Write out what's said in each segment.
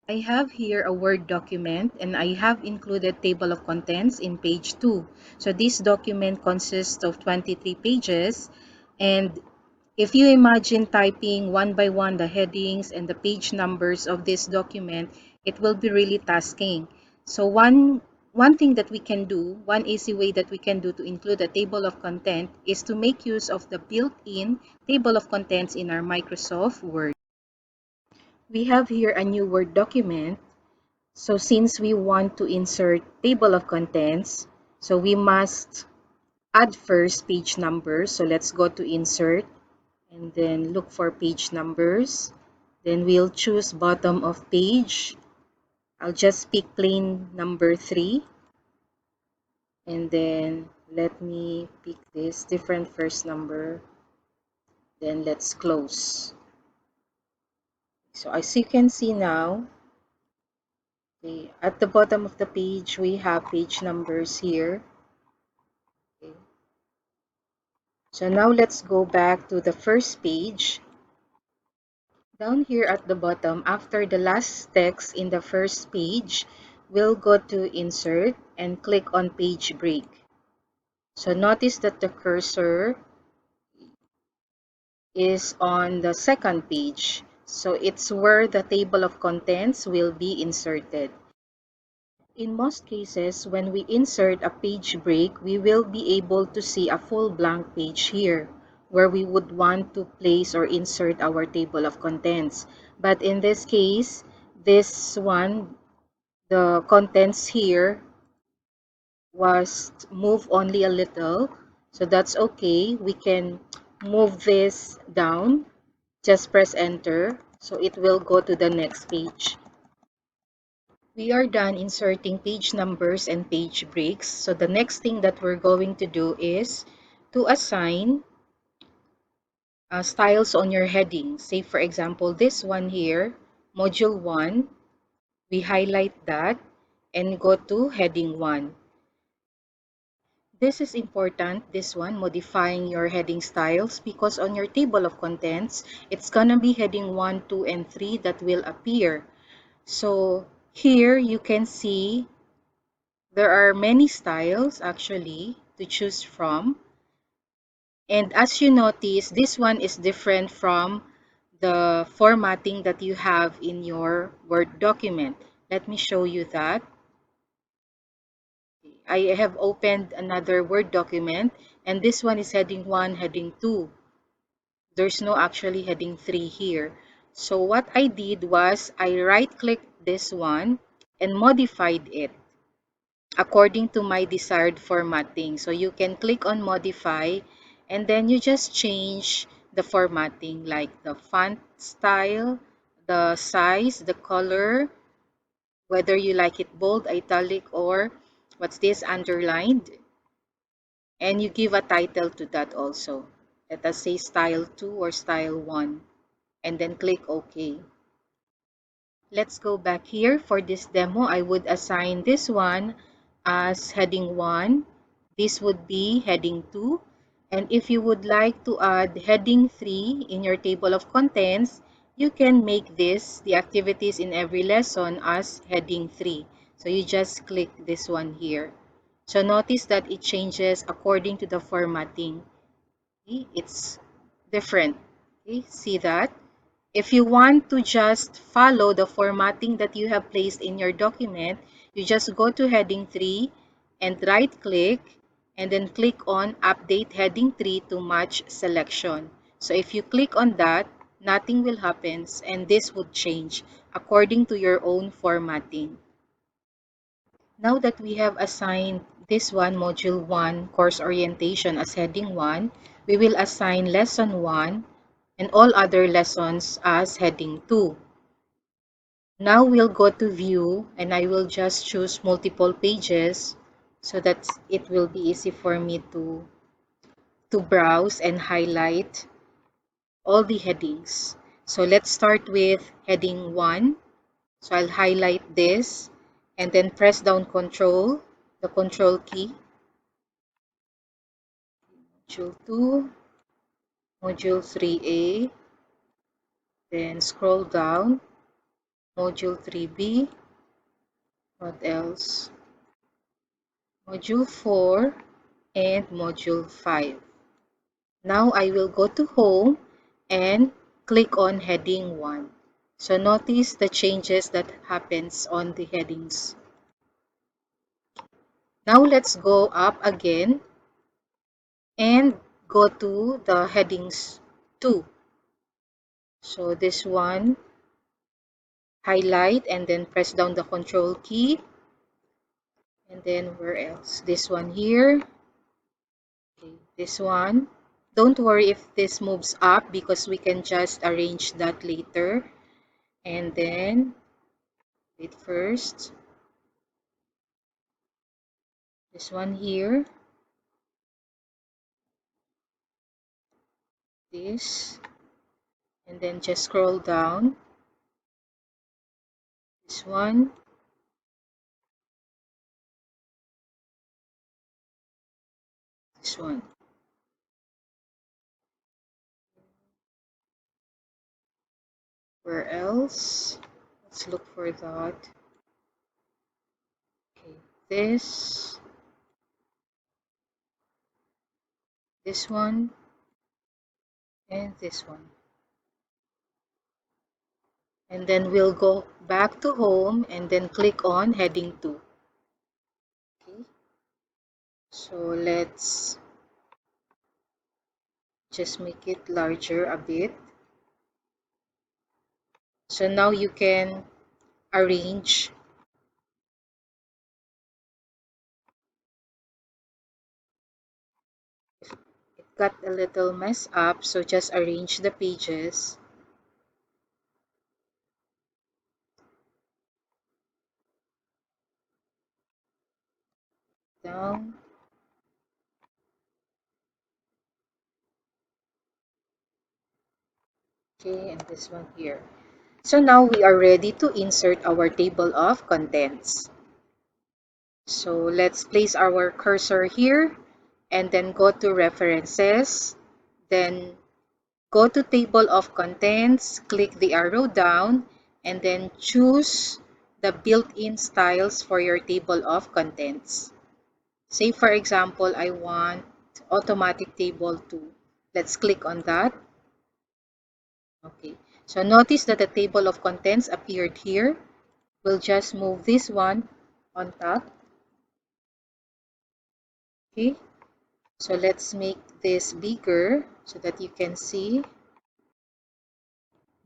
I have here a Word document and I have included table of contents in page 2. So this document consists of 23 pages, and if you imagine typing one by one the headings and the page numbers of this document, it will be really tasking. So one thing that we can do, one easy way that we can do to include a table of content is to make use of the built-in table of contents in our Microsoft Word. We have here a new Word document. So since we want to insert table of contents, so we must add first page numbers. So let's go to insert and then look for page numbers. Then we'll choose bottom of page. I'll just pick plain number 3. And then let me pick this different first number. Then let's close. So as you can see now, okay, at the bottom of the page, we have page numbers here. Okay. So now let's go back to the first page. Down here at the bottom, after the last text in the first page, we'll go to Insert and click on Page Break. So notice that the cursor is on the second page. So it's where the table of contents will be inserted. In most cases, when we insert a page break, we will be able to see a full blank page here where we would want to place or insert our table of contents. But in this case, this one, the contents here was moved only a little. So that's okay. We can move this down. Just press enter. So it will go to the next page. We are done inserting page numbers and page breaks. So the next thing that we're going to do is to assign styles on your heading. Say for example, this one here, module 1, we highlight that and go to heading 1. This is important, this one, modifying your heading styles, because on your table of contents, it's gonna be heading 1, 2, and 3 that will appear. So here you can see there are many styles actually to choose from. And as you notice, this one is different from the formatting that you have in your Word document. Let me show you that. I have opened another Word document, and this one is heading 1, heading 2. There's no actually heading 3 here. So what I did was I right-clicked this one and modified it according to my desired formatting. So you can click on modify and then you just change the formatting like the font style, the size, the color, whether you like it bold, italic, or what's this, underlined. And you give a title to that also. Let us say style 2 or style 1 and then click OK. Let's go back here. For this demo, I would assign this one as heading 1. This would be heading 2. And if you would like to add heading 3 in your table of contents, you can make this, the activities in every lesson, as heading 3. So you just click this one here. So notice that it changes according to the formatting. Okay? It's different. Okay? See that? If you want to just follow the formatting that you have placed in your document, you just go to heading 3 and right click and then click on update heading 3 to match selection. So if you click on that, nothing will happen and this would change according to your own formatting. Now that we have assigned this one, Module 1, Course Orientation as Heading 1, we will assign Lesson 1 and all other lessons as Heading 2. Now we'll go to View and I will just choose multiple pages so that it will be easy for me to browse and highlight all the headings. So let's start with Heading 1. So I'll highlight this and then press down Control, the Control key. Module 2, Module 3A, then scroll down Module 3B. What else? Module 4 and Module 5. Now I will go to Home and click on Heading 1. So notice the changes that happens on the headings. Now let's go up again and go to the headings 2. So this one, highlight and then press down the control key. And then where else? This one here. Okay, this one. Don't worry if this moves up because we can just arrange that later. And then, wait first. This one here. This. And then just scroll down. This one. This one. Where else? Let's look for that. Okay, this one, and this one. And then we'll go back to Home and then click on Heading 2. Okay, so let's just make it larger a bit. So now you can arrange. It got a little messed up, so just arrange the pages. Down. Okay, and this one here. So now we are ready to insert our table of contents. So let's place our cursor here and then go to References. Then go to Table of Contents, click the arrow down, and then choose the built-in styles for your table of contents. Say for example, I want automatic table 2. Let's click on that. Okay, so notice that the table of contents appeared here. We'll just move this one on top. Okay, so let's make this bigger so that you can see.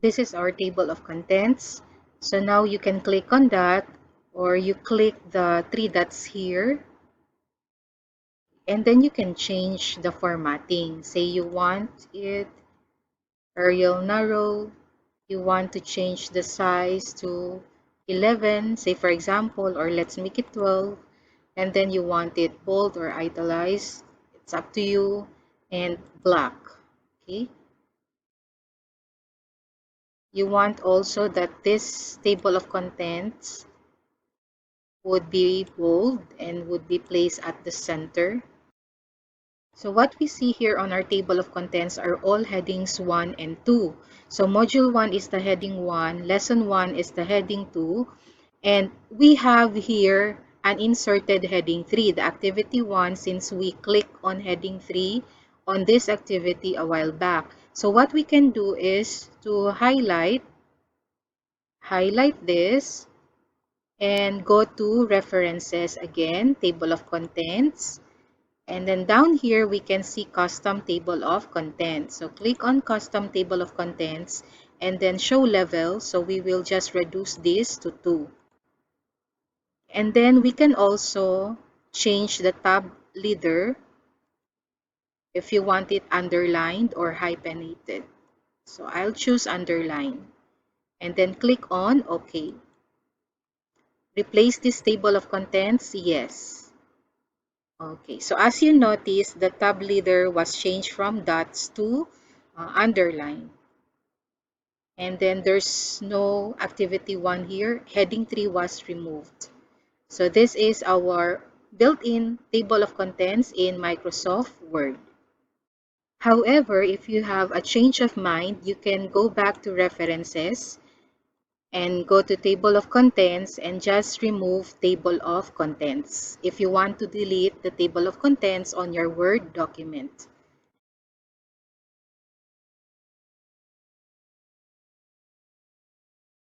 This is our table of contents. So now you can click on that, or you click the three dots here, and then you can change the formatting. Say you want it Arial narrow, you want to change the size to 11, say for example, or let's make it 12, and then you want it bold or italicized, it's up to you, and black. Okay, you want also that this table of contents would be bold and would be placed at the center. So what we see here on our table of contents are all headings 1 and 2. So module 1 is the heading 1, lesson 1 is the heading 2, and we have here an inserted heading 3, the activity 1, since we click on heading 3 on this activity a while back. So what we can do is to highlight this and go to references again, table of contents. And then down here, we can see custom table of contents. So click on custom table of contents and then show level. So we will just reduce this to 2. And then we can also change the tab leader if you want it underlined or hyphenated. So I'll choose underline and then click on OK. Replace this table of contents? Yes. Okay, so as you notice, the tab leader was changed from dots to underline. And then there's no activity 1 here. Heading 3 was removed. So this is our built-in table of contents in Microsoft Word. However, if you have a change of mind, you can go back to references and go to table of contents and just remove table of contents if you want to delete the table of contents on your Word document.